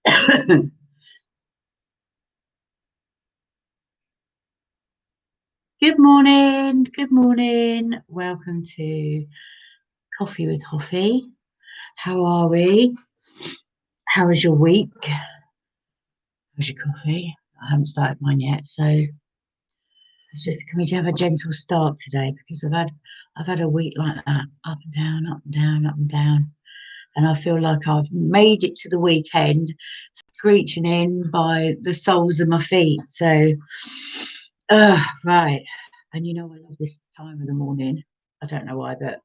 Good morning, good morning. Welcome to Coffee with Hoffy. How are we? How was your week? How's your coffee? I haven't started mine yet, so it's just can we have a gentle start today because I've had a week like that, up and down, up and down, up and down, and I feel like I've made it to the weekend, screeching in by the soles of my feet. So, right, and you know I love this time of the morning. I don't know why, but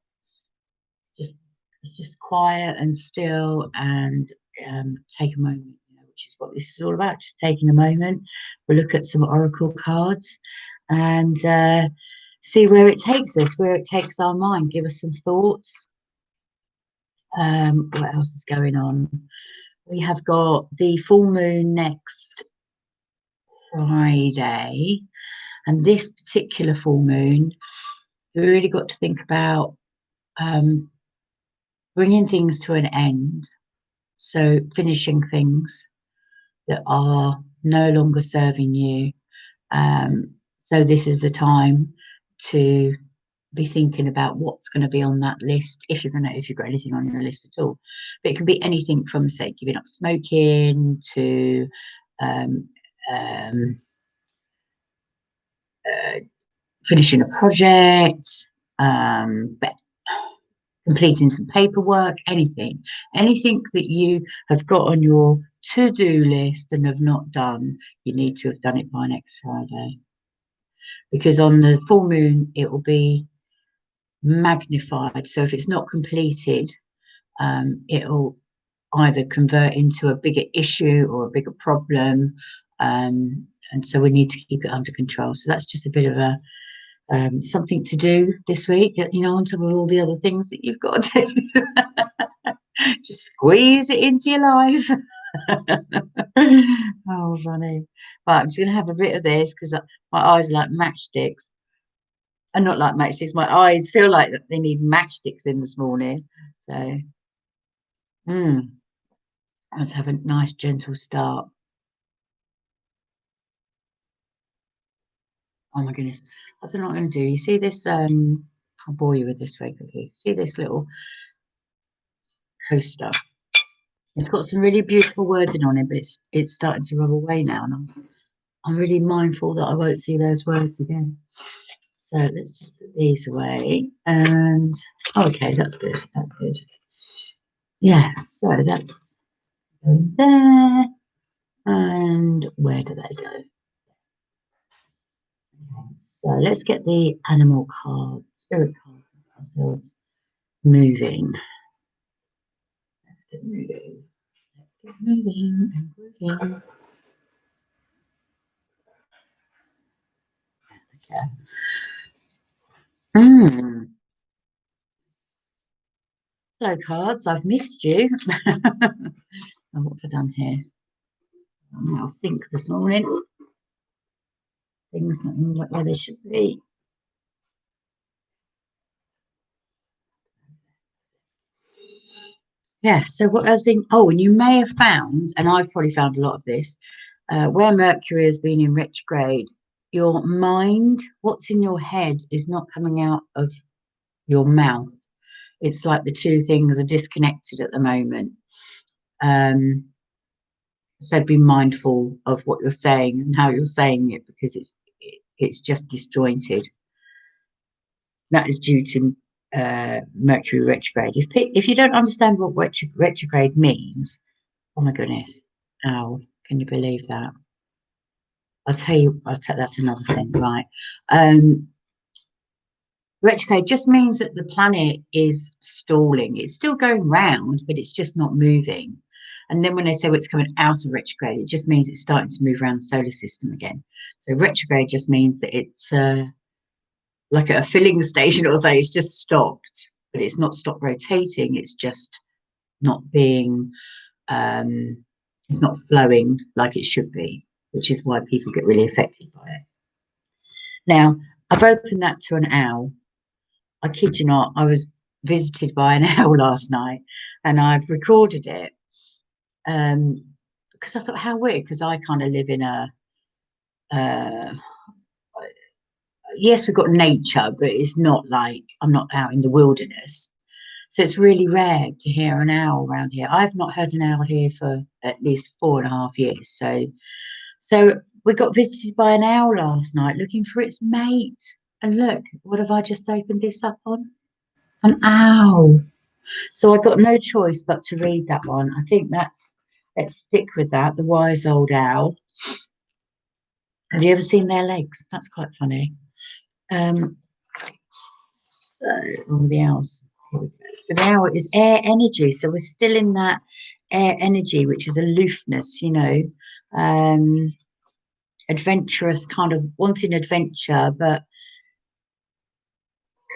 it's just quiet and still, and take a moment, which is what this is all about, just taking a moment. We'll look at some oracle cards and see where it takes us, where it takes our mind, give us some thoughts. What else is going on? We have got the full moon next Friday, and this particular full moon, we really got to think about bringing things to an end. So finishing things that are no longer serving you. So this is the time to be thinking about what's going to be on that list, if you've got anything on your list at all. But it can be anything from, say, giving up smoking to finishing a project, but completing some paperwork, anything that you have got on your to-do list and have not done, you need to have done it by next Friday. Because on the full moon, it will be magnified. So if it's not completed, it'll either convert into a bigger issue or a bigger problem. And so we need to keep it under control. So that's just a bit of a something to do this week, on top of all the other things that you've got to do. Just squeeze it into your life. Oh, funny. Right, I'm just going to have a bit of this because my eyes are like matchsticks. And not like matchsticks, my eyes feel like they need matchsticks in this morning. So, let's have a nice, gentle start. Oh my goodness. I don't know what I'm going to do. You see this? I'll bore you with this very quickly. See this little coaster? It's got some really beautiful wording on it, but it's starting to rub away now, and I'm really mindful that I won't see those words again. So let's just put these away. And okay, that's good. That's good. Yeah. So that's there. And where do they go? Okay, so let's get the animal card, spirit cards ourselves moving. Let's get moving. Let's get moving and moving. Okay. Hello, cards. I've missed you. Oh, what have I done here? I'm out of sync this morning. Things not in where they should be. Yeah, so what has been, and you may have found, and I've probably found a lot of this, where Mercury has been in retrograde, your mind, what's in your head is not coming out of your mouth. It's like the two things are disconnected at the moment. So be mindful of what you're saying and how you're saying it, because it's just disjointed. That is due to Mercury retrograde. If you don't understand what retrograde means, oh my goodness, ow, can you believe that? I'll tell you, that's another thing, right? Retrograde just means that the planet is stalling. It's still going round, but it's just not moving. And then when they say it's coming out of retrograde, it just means it's starting to move around the solar system again. So retrograde just means that it's like at a filling station or say it's just stopped, but it's not stopped rotating. It's just not being, it's not flowing like it should be, which is why people get really affected by it. Now, I've opened that to an owl. I kid you not, I was visited by an owl last night, and I've recorded it because I thought, how weird, because I kind of live in a yes, we've got nature, but it's not like I'm not out in the wilderness. So it's really rare to hear an owl around here. I've not heard an owl here for at least 4.5 years. So we got visited by an owl last night looking for its mate. And look, what have I just opened this up on? An owl. So I got no choice but to read that one. I think let's stick with that. The wise old owl. Have you ever seen their legs? That's quite funny. So the owls. Here we go. So the owl is air energy. So we're still in that air energy, which is aloofness, adventurous, kind of wanting adventure, but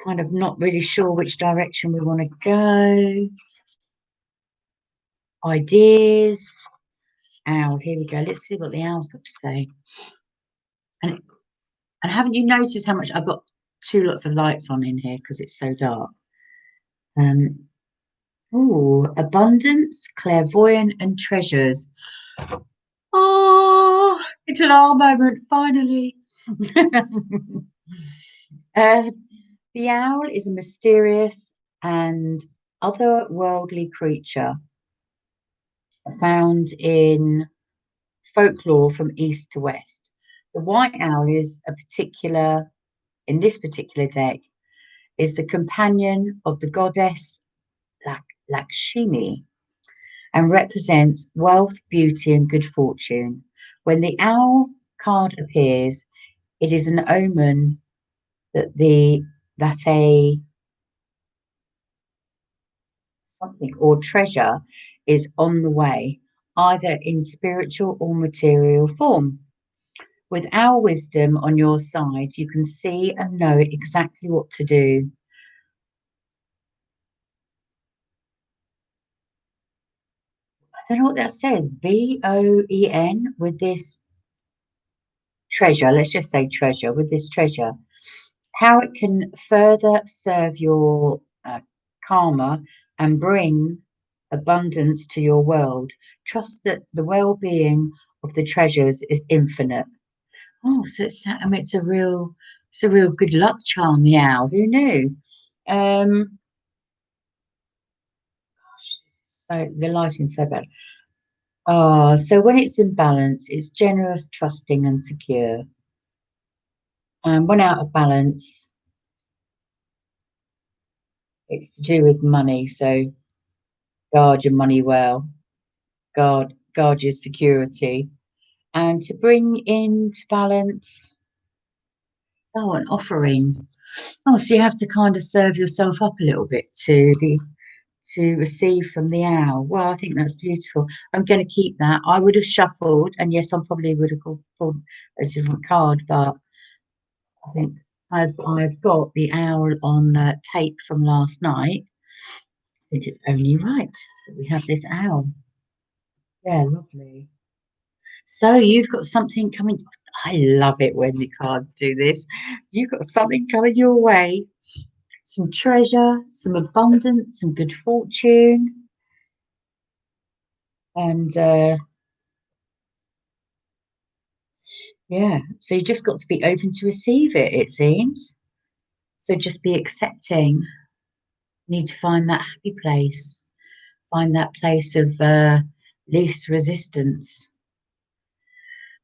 kind of not really sure which direction we want to go. Ideas. Owl, here we go. Let's see what the owl's got to say. And haven't you noticed how much I've got lots of lights on in here because it's so dark? Abundance, clairvoyant, and treasures. Oh, it's an owl moment, finally. The owl is a mysterious and otherworldly creature found in folklore from east to west. The white owl is in this particular deck, is the companion of the goddess Lakshmi and represents wealth, beauty, and good fortune. When the owl card appears, it is an omen that a something or treasure is on the way, either in spiritual or material form. With our wisdom on your side, you can see and know exactly what to do. I don't know what that says. BOEN with this treasure. Let's just say treasure with this treasure. How it can further serve your karma and bring abundance to your world. Trust that the well-being of the treasures is infinite. Oh, so it's a real good luck charm, the owl. Who knew? So the lighting's so bad. Oh, so when it's in balance, it's generous, trusting, and secure. And when out of balance, it's to do with money. So guard your money well, guard your security, and to bring into balance. Oh, an offering. Oh, so you have to kind of serve yourself up a little bit to receive from the owl. Well, I think that's beautiful. I'm going to keep that. I would have shuffled, and yes, I probably would have pulled a different card, but I think as I've got the owl on tape from last night, I think it's only right that we have this owl. Yeah, lovely. So you've got something coming. I love it when the cards do this. You've got something coming your way. Some treasure, some abundance, some good fortune. And yeah, so you just got to be open to receive it, it seems. So just be accepting. Need to find that happy place, find that place of least resistance.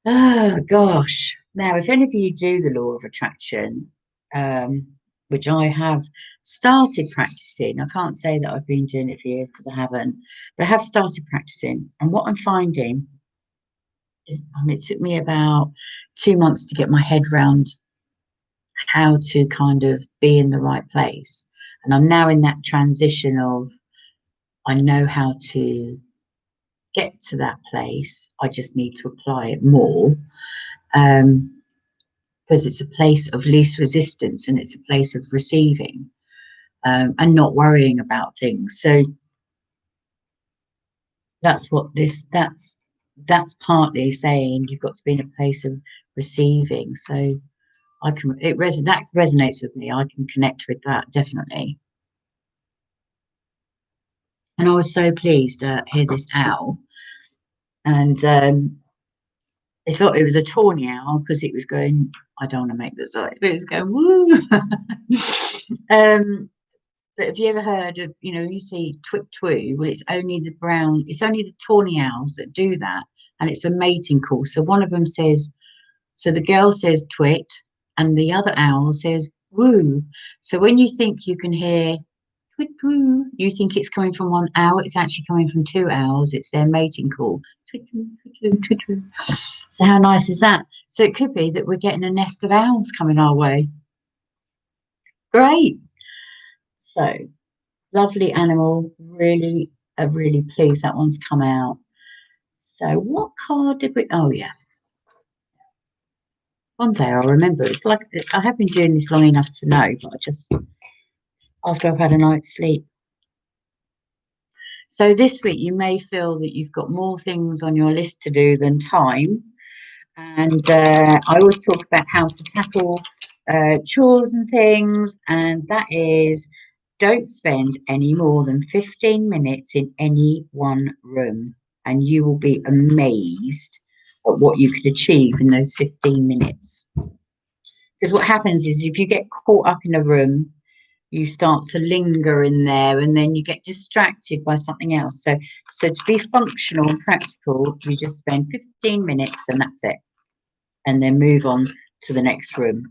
Oh gosh. Now, if any of you do the law of attraction, which I have started practicing, I can't say that I've been doing it for years because I haven't, but I have started practicing. And what I'm finding is, it took me about 2 months to get my head around how to kind of be in the right place. And I'm now in that transition of I know how to get to that place. I just need to apply it more. Because it's a place of least resistance and it's a place of receiving and not worrying about things. So that's that's partly saying you've got to be in a place of receiving. So that resonates with me. I can connect with that definitely. And I was so pleased to hear this owl. And it's thought it was a tawny owl because it was going, I don't want to make this up, but it was going woo. But have you ever heard of, you see twit twoo? Well, it's only the tawny owls that do that, and it's a mating call. So one of them says, so the girl says twit, and the other owl says woo. So when you think you can hear twit twoo, you think it's coming from one owl. It's actually coming from two owls. It's their mating call. Twit twoo, twit twoo, twit twoo. So how nice is that? So it could be that we're getting a nest of owls coming our way. Great. So lovely animal. Really, really pleased that one's come out. So what card did we? Oh yeah. One day I'll remember. It's like I have been doing this long enough to know, but I just after I've had a night's sleep. So this week you may feel that you've got more things on your list to do than time. And I always talk about how to tackle chores and things, and that is don't spend any more than 15 minutes in any one room, and you will be amazed at what you could achieve in those 15 minutes. Because what happens is if you get caught up in a room, you start to linger in there and then you get distracted by something else. So to be functional and practical, you just spend 15 minutes and that's it. And then move on to the next room.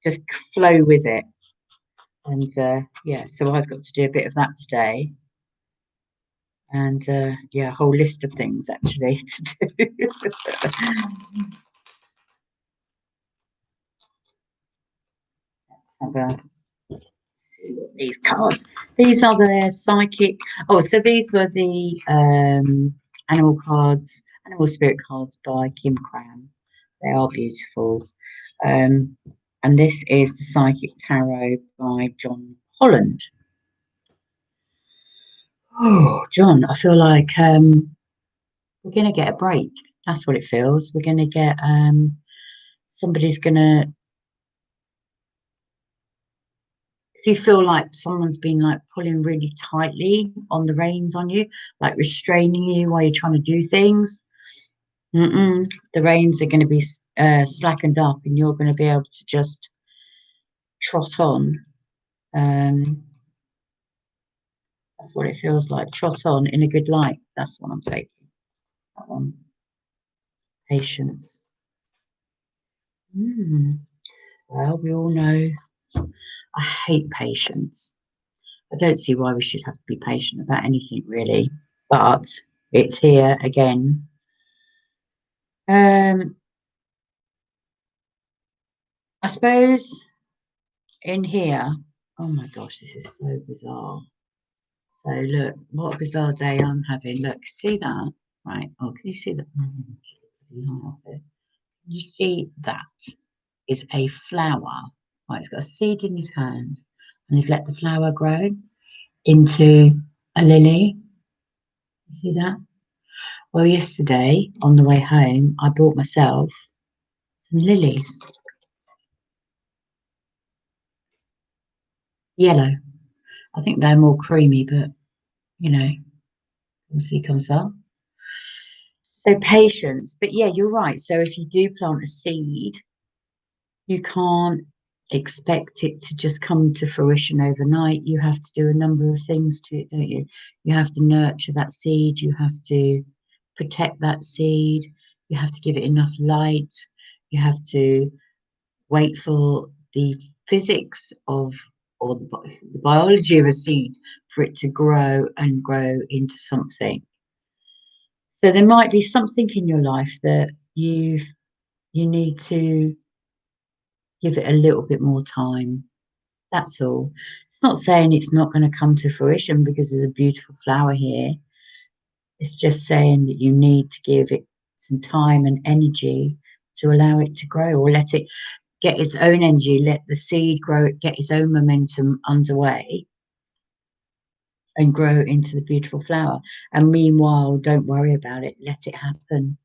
Just flow with it. And yeah, so I've got to do a bit of that today. And yeah, a whole list of things actually to do. Have a see what these cards. These are the psychic. Oh, so these were the animal cards, animal spirit cards by Kim Cram. They are beautiful. And this is the Psychic Tarot by John Holland. Oh, John, I feel like we're going to get a break. That's what it feels. We're going to get somebody's going to. If you feel like someone's been like pulling really tightly on the reins on you, like restraining you while you're trying to do things, the reins are going to be slackened up, and you're going to be able to just trot on. That's what it feels like. Trot on in a good light. That's what I'm taking. That one. Patience. Well, we all know I hate patience. I don't see why we should have to be patient about anything really, but it's here again. I suppose in here, oh my gosh, this is so bizarre. So look, what a bizarre day I'm having. Look, see that? Right. Oh, can you see that? Can you see that is a flower? Right, he's got a seed in his hand and he's let the flower grow into a lily. You see that? Well, yesterday on the way home, I bought myself some lilies. Yellow. I think they're more creamy, but we'll see comes up. So patience. But yeah, you're right. So if you do plant a seed, you can't expect it to just come to fruition overnight. You have to do a number of things to it, don't you? You have to nurture that seed. You have to protect that seed. You have to give it enough light. You have to wait for the physics of or the biology of a seed for it to grow and grow into something. So there might be something in your life that you need to give it a little bit more time. That's all. It's not saying it's not going to come to fruition because there's a beautiful flower here. It's just saying that you need to give it some time and energy to allow it to grow, or let it get its own energy, let the seed grow, get its own momentum underway and grow into the beautiful flower. And meanwhile, don't worry about it, let it happen.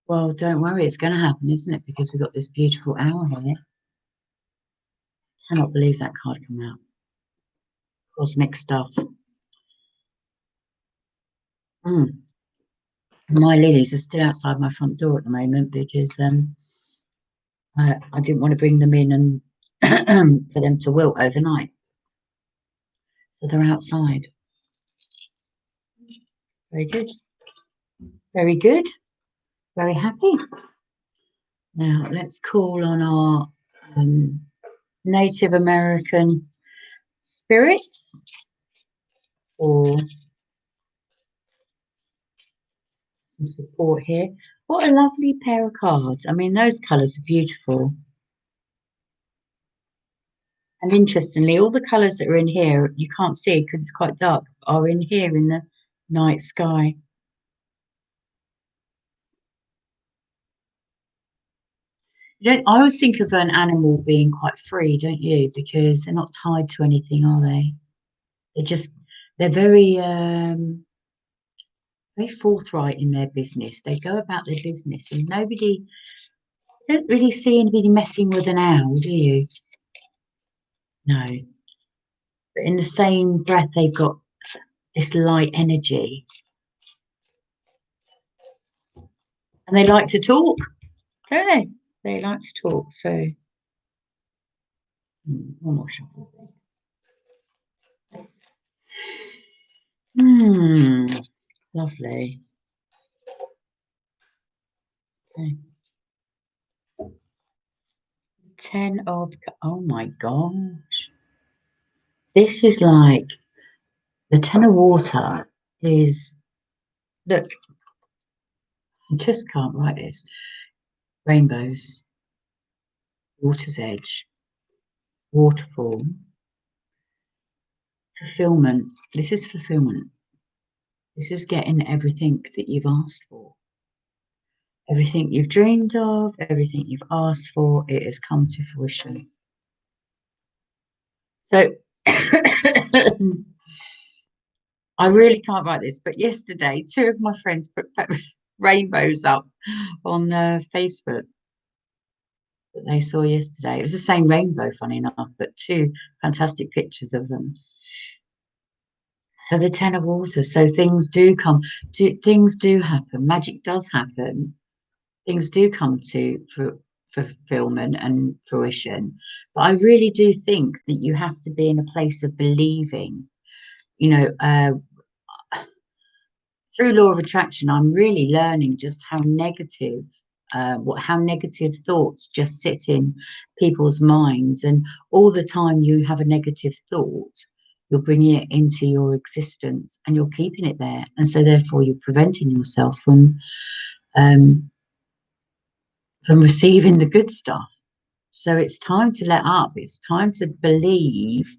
Well, don't worry, it's going to happen, isn't it? Because we've got this beautiful owl here. Cannot believe that card came out. Cosmic stuff. My lilies are still outside my front door at the moment because I didn't want to bring them in and for them to wilt overnight. So they're outside. Very good. Very good. Very happy. Now let's call on our Native American spirits for some support here. What a lovely pair of cards. I mean, those colours are beautiful. And interestingly, all the colours that are in here, you can't see because it's quite dark, are in here in the night sky. I always think of an animal being quite free, don't you? Because they're not tied to anything, are they? They're very very forthright in their business. They go about their business, and you don't really see anybody messing with an owl, do you? No. But in the same breath, they've got this light energy, and they like to talk, don't they? They like to talk. So, one more shuffle. Lovely. Okay. 10 of, oh my gosh. This is like, the 10 of water is, look, I just can't write this. Rainbows, water's edge, waterfall, fulfillment. This is fulfillment. This is getting everything that you've asked for. Everything you've dreamed of, everything you've asked for, it has come to fruition. So, I really can't write this, but yesterday, 2 of my friends put rainbows up on Facebook that they saw yesterday. It was the same rainbow, funny enough, but 2 fantastic pictures of them. So the 10 of water. So things do come, things do happen. Magic does happen. Things do come to fulfillment and fruition. But I really do think that you have to be in a place of believing. Through law of attraction, I'm really learning just how negative thoughts just sit in people's minds, and all the time you have a negative thought, you're bringing it into your existence and you're keeping it there, and so therefore you're preventing yourself from receiving the good stuff. So it's time to let up. It's time to believe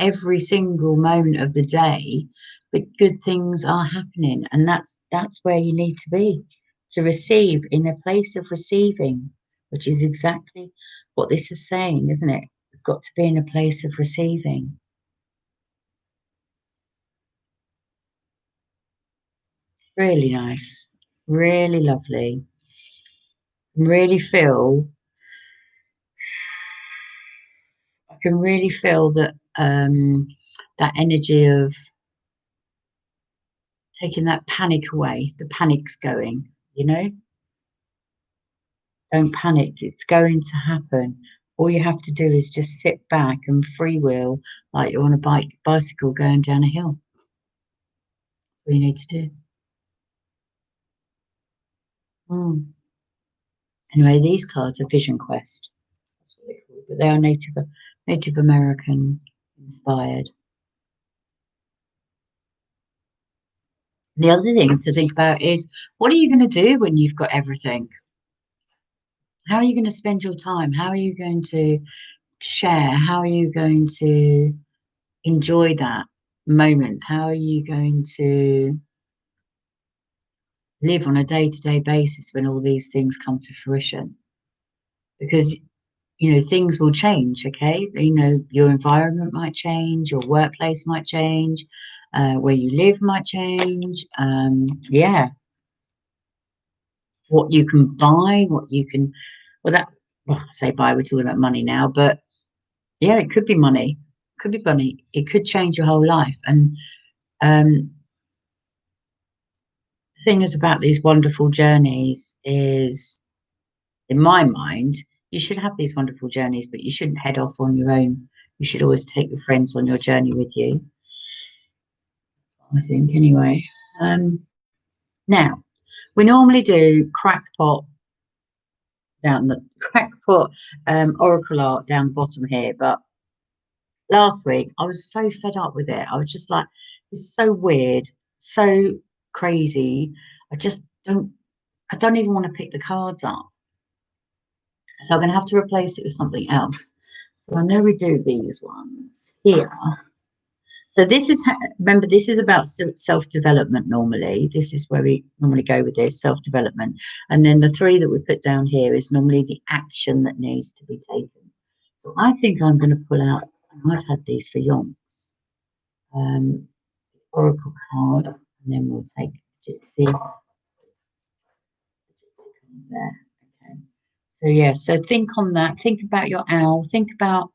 every single moment of the day that good things are happening, and that's where you need to be, to receive, in a place of receiving, which is exactly what this is saying, isn't it? We've got to be in a place of receiving. Really nice, really lovely. Really feel, I can really feel that that energy of taking that panic away. The panic's going, don't panic, it's going to happen. All you have to do is just sit back and freewheel like you're on a bicycle going down a hill. That's all you need to do. Anyway, these cards are Vision Quest. That's what they're called, but they are Native American inspired. The other thing to think about is, what are you going to do when you've got everything? How are you going to spend your time? How are you going to share? How are you going to enjoy that moment? How are you going to live on a day-to-day basis when all these things come to fruition? Because things will change. Okay, your environment might change, your workplace might change, where you live might change. What you can buy, I say buy, we're talking about money now, but yeah, it could be money, it could change your whole life. And thing is about these wonderful journeys is, in my mind, you should have these wonderful journeys, but you shouldn't head off on your own. You should always take your friends on your journey with you, I think, anyway. Now, we normally do crackpot down the crackpot oracle art down the bottom here, but last week I was so fed up with it. I was just like, it's so weird, so crazy. I don't even want to pick the cards up. So I'm going to have to replace it with something else. So I know we do these ones here. So this is, remember, this is about self-development normally. This is where we normally go with this, self-development. And then the three that we put down here is normally the action that needs to be taken. So I think I'm going to pull out, and I've had these for yonks, oracle card, and then we'll take Gypsy. There. Okay. So yeah, so think on that. Think about your owl. Think about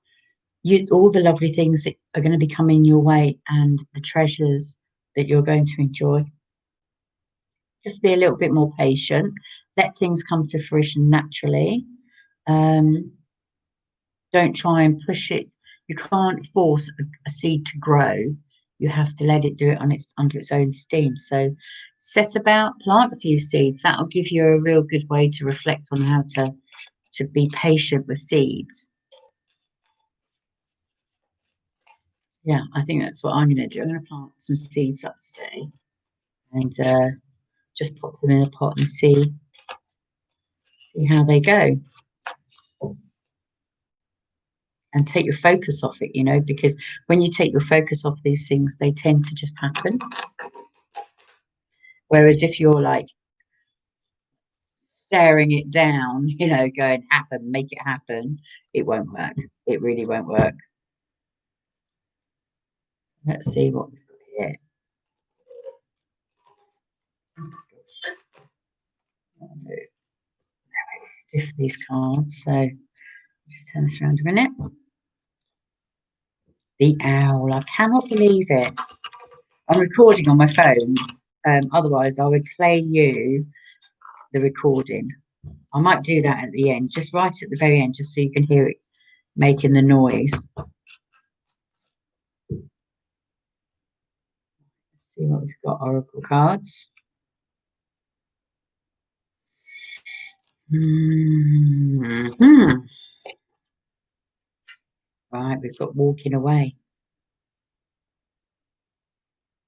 all the lovely things that are going to be coming your way and the treasures that you're going to enjoy. Just be a little bit more patient. Let things come to fruition naturally. Don't try and push it. You can't force a seed to grow. You have to let it do it on under its own steam. So set about, plant a few seeds. That'll give you a real good way to reflect on how to be patient with seeds. Yeah, I think that's what I'm going to do. I'm going to plant some seeds up today and just pop them in a pot and see how they go. And take your focus off it, you know, because when you take your focus off these things, they tend to just happen. Whereas if you're like staring it down, you know, going happen, make it happen, it won't work. It really won't work. Let's see what we've got here. Stiff these cards, so just turn this around a minute. The owl, I cannot believe it. I'm recording on my phone. Otherwise, I would play you the recording. I might do that at the end, just right at the very end, just so you can hear it making the noise. Let's see what we've got. Oracle cards. Right, we've got walking away.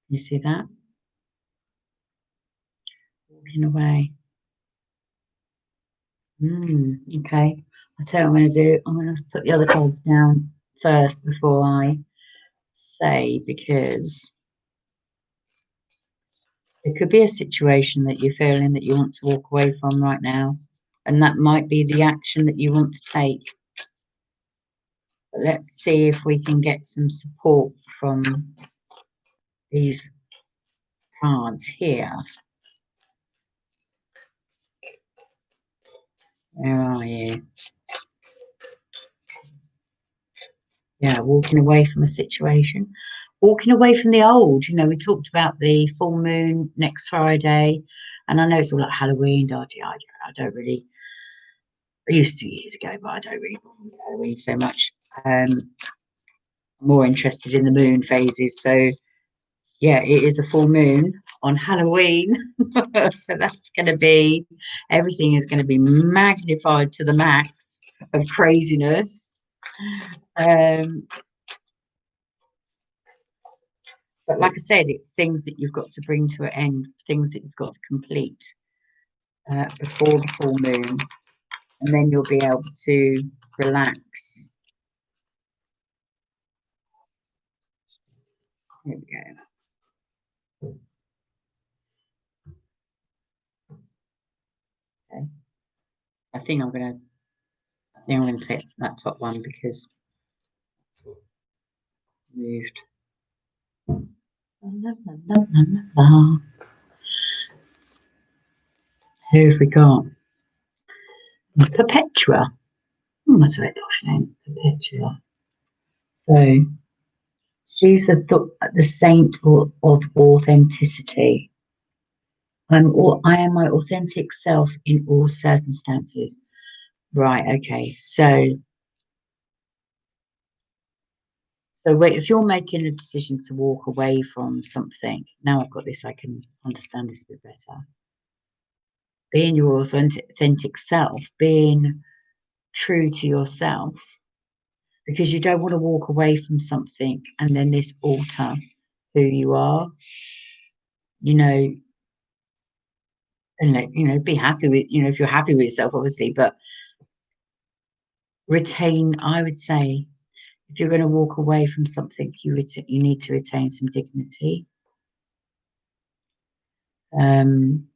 You see that? Walking away. Okay. I'll tell you what I'm going to do. I'm going to put the other cards down first before I say, because it could be a situation that you're feeling that you want to walk away from right now. And that might be the action that you want to take. But let's see if we can get some support from these cards here. Where are you? Yeah, walking away from a situation. Walking away from the old. You know, we talked about the full moon next Friday. And I know it's all like Halloween. I don't really... I used to years ago, but I don't really want Halloween so much. I'm more interested in the moon phases. So, yeah, it is a full moon on Halloween. So that's going to be... everything is going to be magnified to the max of craziness. But like I said, it's things that you've got to bring to an end, things that you've got to complete before the full moon, and then you'll be able to relax. Here we go. Okay. I think I'm gonna take that top one because it's moved. Who have we got? Perpetua. That's a very posh name, Perpetua. So she's the saint of authenticity. I am my authentic self in all circumstances. Right, okay. So wait, if you're making a decision to walk away from something, now I've got this, I can understand this a bit better. Being your authentic self, being true to yourself, because you don't want to walk away from something and then this alter who you are, you know, and like, you know, be happy with, you know, if you're happy with yourself, obviously, but retain, I would say, if you're going to walk away from something, you need to retain some dignity. Saying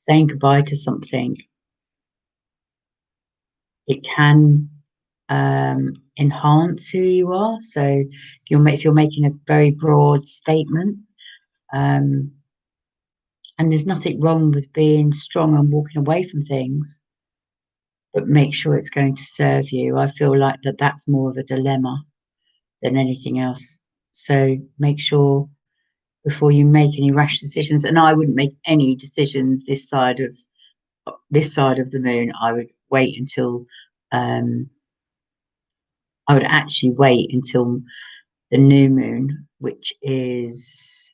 goodbye to something, it can enhance who you are. So if you're making a very broad statement, and there's nothing wrong with being strong and walking away from things, but make sure it's going to serve you. I feel like that's more of a dilemma than anything else. So make sure before you make any rash decisions, and I wouldn't make any decisions this side of the moon. I would wait until I would actually wait until the new moon, which is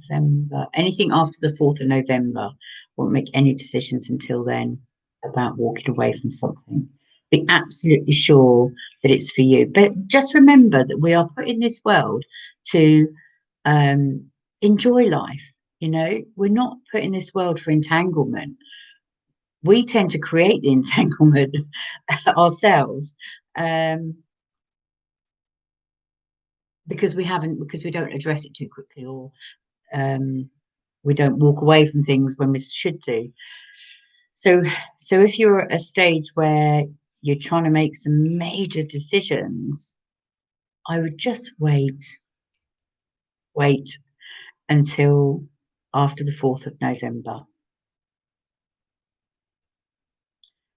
November. Anything after the 4th of November, won't make any decisions until then about walking away from something. Be absolutely sure that it's for you. But just remember that we are put in this world to enjoy life. You know, we're not put in this world for entanglement. We tend to create the entanglement ourselves. Because we don't address it too quickly, or we don't walk away from things when we should do. So if you're at a stage where you're trying to make some major decisions, I would just wait until after the 4th of November.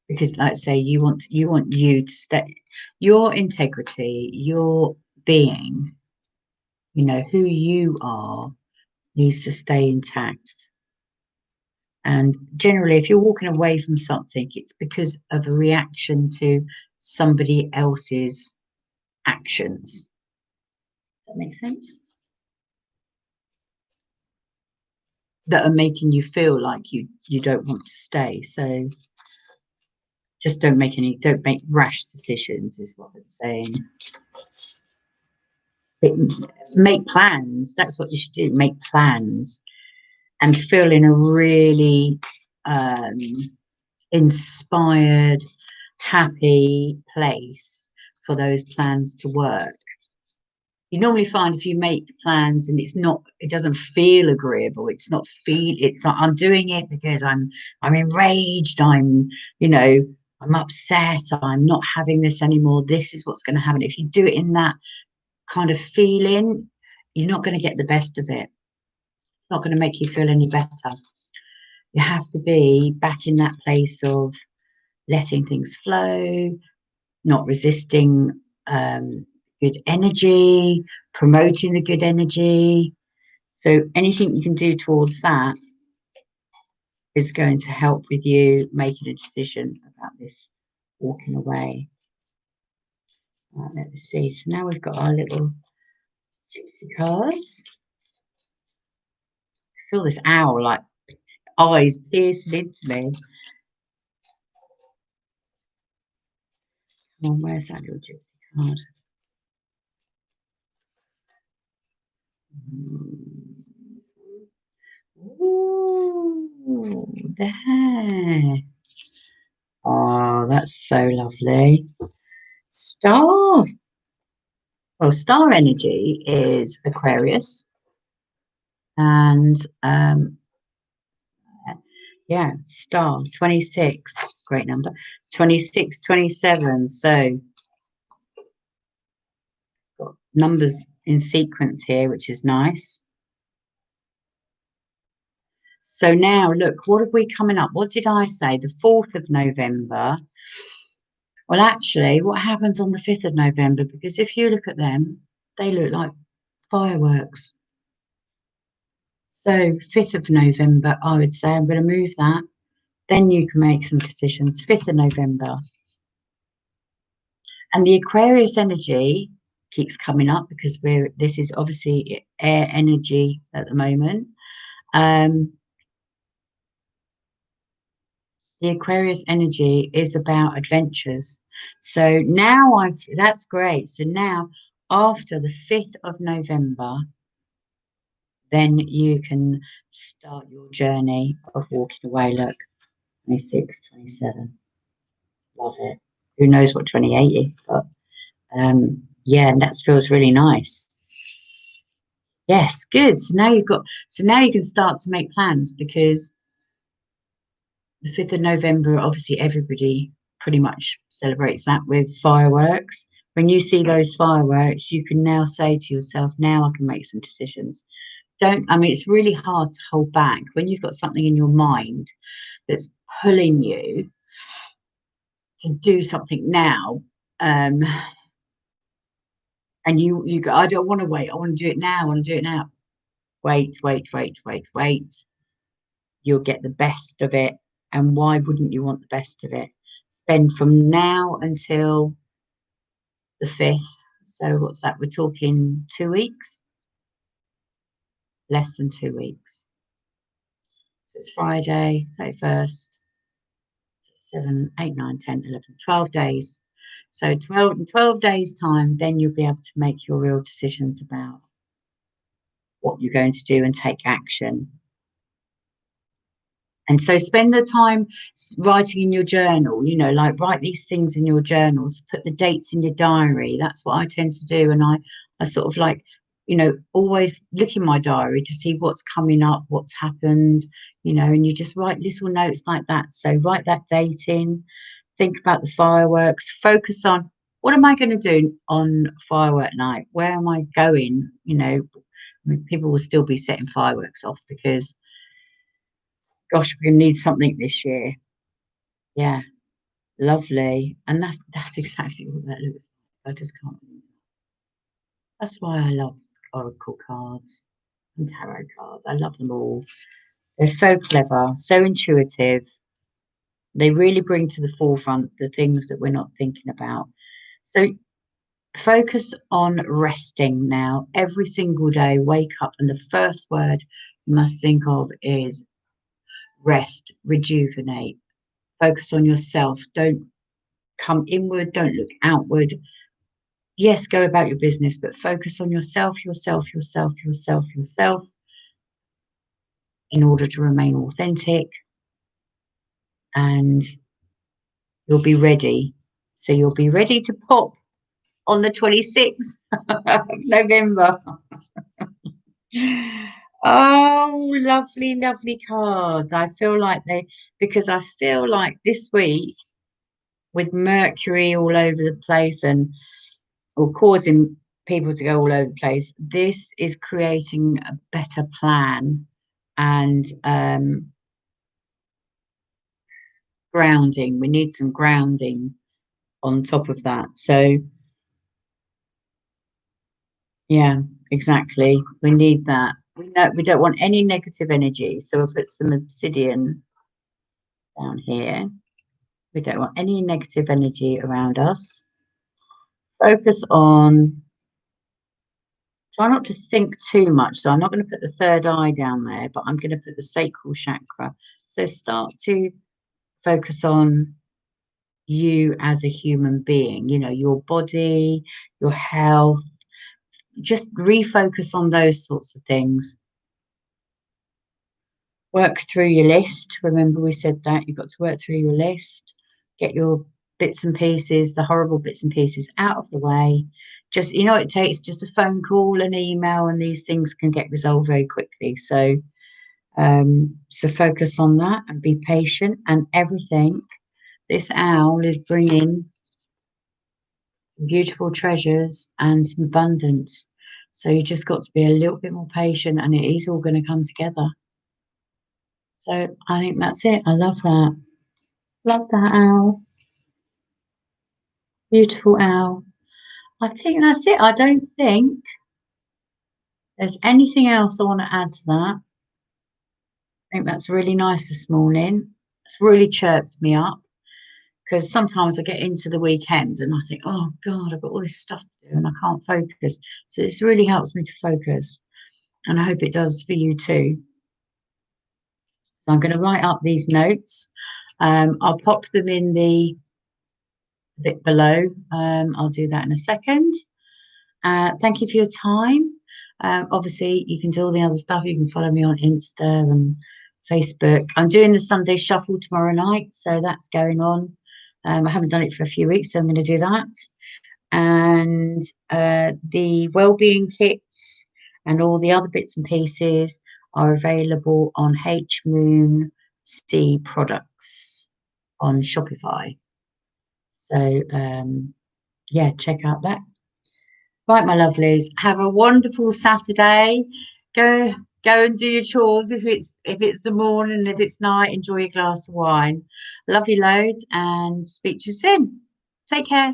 Because like I say, you want you to stay, your integrity, your being, you know, who you are needs to stay intact. And generally, if you're walking away from something, it's because of a reaction to somebody else's actions. Does that make sense? That are making you feel like you don't want to stay. So just don't make rash decisions, is what I'm saying. Make plans. That's what you should do. Make plans and feel in a really inspired, happy place for those plans to work. You normally find if you make plans and it doesn't feel agreeable, it's not I'm doing it because I'm enraged, I'm upset, I'm not having this anymore, this is what's going to happen. If you do it in that kind of feeling, you're not going to get the best of it. It's not going to make you feel any better. You have to be back in that place of letting things flow, not resisting good energy, promoting the good energy. So anything you can do towards that is going to help with you making a decision about this walking away. Right, let's see. So now we've got our little gypsy cards. I feel this owl like eyes piercing into me. Come on, where's that little gypsy card? Ooh, there. Oh, that's so lovely. Star. Well, star energy is Aquarius. And yeah, star 26, great number. 26, 27. So got numbers in sequence here, which is nice. So now look, what have we coming up? What did I say? The 4th of November. Well, actually, what happens on the 5th of November? Because if you look at them, they look like fireworks. So 5th of November, I would say I'm going to move that. Then you can make some decisions. 5th of November. And the Aquarius energy keeps coming up because this is obviously air energy at the moment. The Aquarius energy is about adventures. So now that's great. So now after the 5th of November, then you can start your journey of walking away. Look, 26, 27. Love it. Who knows what 28 is, but yeah, and that feels really nice. Yes, good. So now you can start to make plans, because the 5th of November, obviously everybody pretty much celebrates that with fireworks. When you see those fireworks, you can now say to yourself, now I can make some decisions. It's really hard to hold back when you've got something in your mind that's pulling you to do something now. And you go, I don't want to wait. I want to do it now. I want to do it now. Wait. You'll get the best of it. And why wouldn't you want the best of it? Spend from now until the 5th. So what's that? We're talking 2 weeks? Less than 2 weeks. So it's Friday, 31st, 7, 8, 9, 10, 11, 12 days. So 12 days time, then you'll be able to make your real decisions about what you're going to do and take action. And so spend the time writing in your journal, like write these things in your journals, put the dates in your diary. That's what I tend to do. And I sort of like, always look in my diary to see what's coming up, what's happened, and you just write little notes like that. So write that date in, think about the fireworks, focus on what am I going to do on firework night? Where am I going? People will still be setting fireworks off because gosh, we're going to need something this year. Yeah, lovely. And that's exactly what that looks like. I just can't believe it. That's why I love oracle cards and tarot cards. I love them all. They're so clever, so intuitive. They really bring to the forefront the things that we're not thinking about. So focus on resting now. Every single day, wake up, and the first word you must think of is rest, rejuvenate. Focus on yourself. Don't come inward, don't look outward. Yes, go about your business, but focus on yourself in order to remain authentic, and you'll be ready. So you'll be ready to pop on the 26th of November. Oh, lovely, lovely cards. Because I feel like this week with Mercury all over the place or causing people to go all over the place, this is creating a better plan and grounding. We need some grounding on top of that. So yeah, exactly. We need that. We don't want any negative energy. So we'll put some obsidian down here. We don't want any negative energy around us. Focus on, try not to think too much. So I'm not going to put the third eye down there, but I'm going to put the sacral chakra. So start to focus on you as a human being, your body, your health. Just refocus on those sorts of things. Work through your list. Remember, we said that you've got to work through your list, get your bits and pieces, the horrible bits and pieces out of the way. Just, it takes just a phone call, an email, and these things can get resolved very quickly. So, so focus on that and be patient, and everything. This owl is bringing beautiful treasures and some abundance. So you just got to be a little bit more patient, and it is all going to come together. So I think that's it. I love that. Love that owl. Beautiful owl. I think that's it. I don't think there's anything else I want to add to that. think that's really nice this morning. It's really chirped me up, because sometimes I get into the weekend and I think, oh God, I've got all this stuff to do and I can't focus. So this really helps me to focus, and I hope it does for you too. So I'm going to write up these notes. I'll pop them in the bit below. I'll do that in a second. Thank you for your time. Obviously, you can do all the other stuff. You can follow me on Insta and Facebook. I'm doing the Sunday Shuffle tomorrow night, so that's going on. I haven't done it for a few weeks, so I'm going to do that. And the wellbeing kits and all the other bits and pieces are available on HMoonC products on Shopify. So yeah, check out that. Right, my lovelies, have a wonderful Saturday. Go and do your chores if it's the morning, if it's night, enjoy your glass of wine. Love you loads and speak to you soon. Take care.